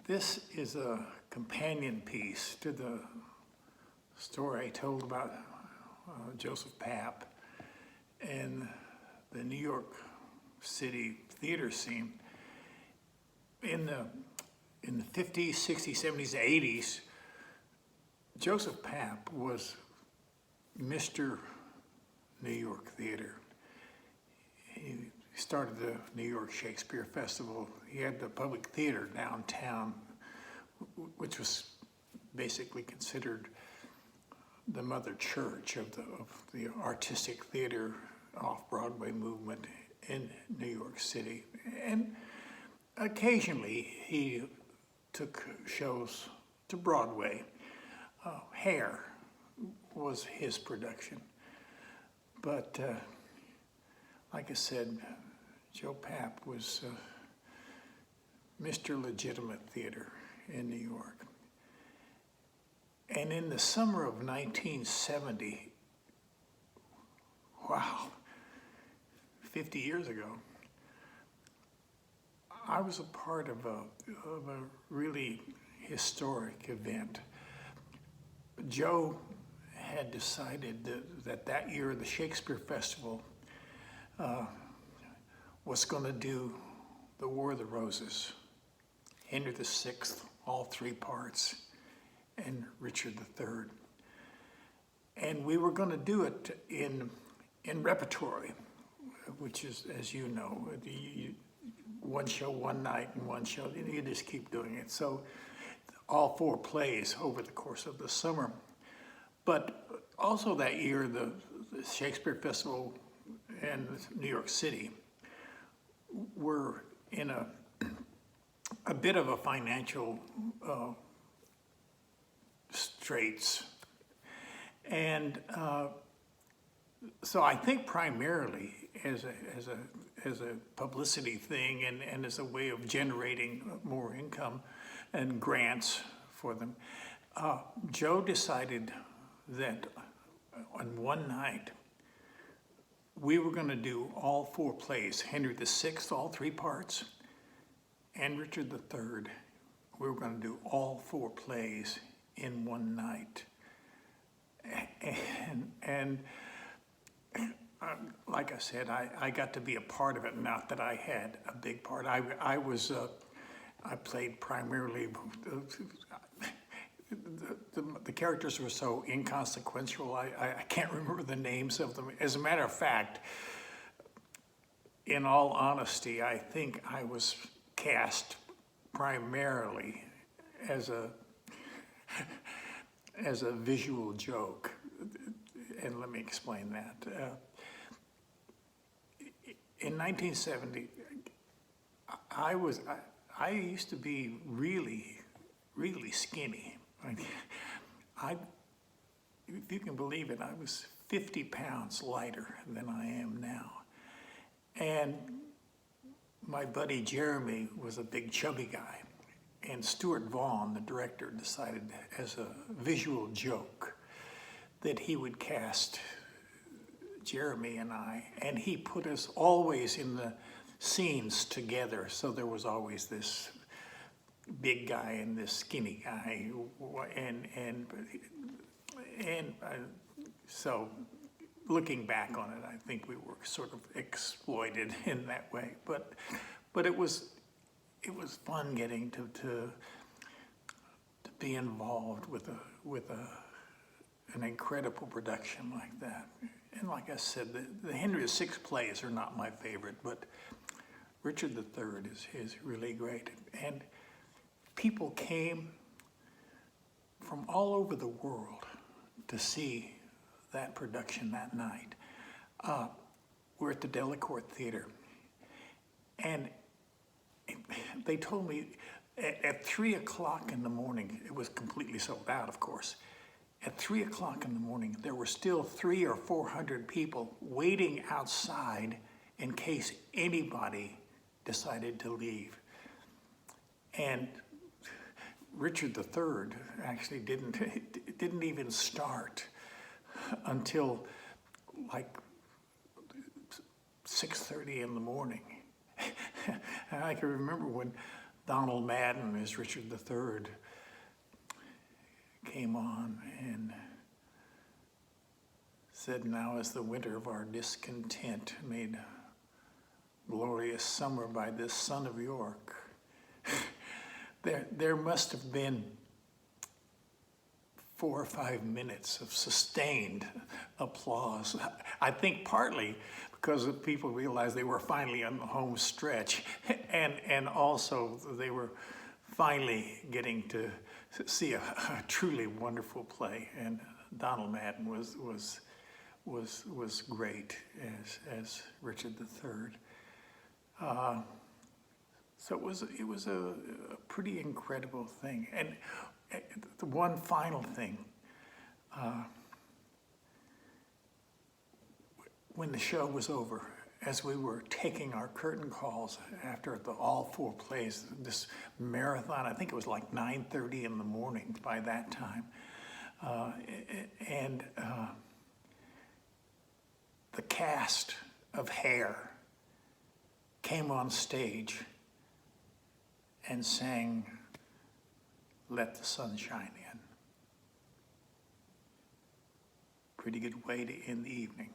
This is a companion piece to the story I told about Joseph Papp and the New York City theater scene. In the 50s, 60s, 70s, 80s, Joseph Papp was Mr. New York Theater. He started the New York Shakespeare Festival. He had the public theater downtown, which was basically considered the mother church of the artistic theater off-Broadway movement in New York City. And occasionally he took shows to Broadway. Hair was his production. But like I said, Joe Papp was Mr. Legitimate Theater in New York. And in the summer of 1970, wow, 50 years ago, I was a part of a really historic event. Joe had decided that year the Shakespeare Festival was going to do the War of the Roses, Henry VI, all three parts, and Richard III. And we were going to do it in repertory, which is, as you know, one show one night and one show, you just keep doing it. So all four plays over the course of the summer. But also that year, the Shakespeare Festival and New York City were in a bit of a financial straits. And so I think primarily as a publicity thing and as a way of generating more income and grants for them, Joe decided that on one night we were going to do all four plays, Henry VI, all three parts, and Richard III. We were going to do all four plays in one night. And like I said, I got to be a part of it, not that I had a big part. I played primarily, the characters were so inconsequential, I can't remember the names of them. As a matter of fact, in all honesty, I think I was cast primarily as a visual joke. And let me explain that. In 1970, I used to be really, really skinny. If you can believe it, I was 50 pounds lighter than I am now. And my buddy Jeremy was a big chubby guy. And Stuart Vaughn, the director, decided as a visual joke that he would cast Jeremy and I, and he put us always in the scenes together. So there was always this big guy and this skinny guy, so looking back on it, I think we were sort of exploited in that way. But it was fun getting to be involved with an incredible production like that. And like I said, the Henry VI plays are not my favorite, but Richard III is really great. And people came from all over the world to see that production that night. We're at the Delacorte Theater, and they told me at 3 o'clock in the morning, it was completely sold out, of course. At 3 o'clock in the morning, there were still 300 or 400 people waiting outside in case anybody decided to leave. And Richard III actually didn't even start until like 6:30 in the morning. And I can remember when Donald Madden as Richard III came on and said, "Now is the winter of our discontent, made glorious summer by this son of York." There must have been 4 or 5 minutes of sustained applause. I think partly because people realized they were finally on the home stretch, and also they were finally getting to see a truly wonderful play. And Donald Madden was great as Richard III. So it was a pretty incredible thing. And the one final thing, when the show was over, as we were taking our curtain calls after all 4 plays, this marathon, I think it was like 9:30 in the morning by that time, and the cast of Hair came on stage and sang "Let the Sun Shine In." Pretty good way to end the evening.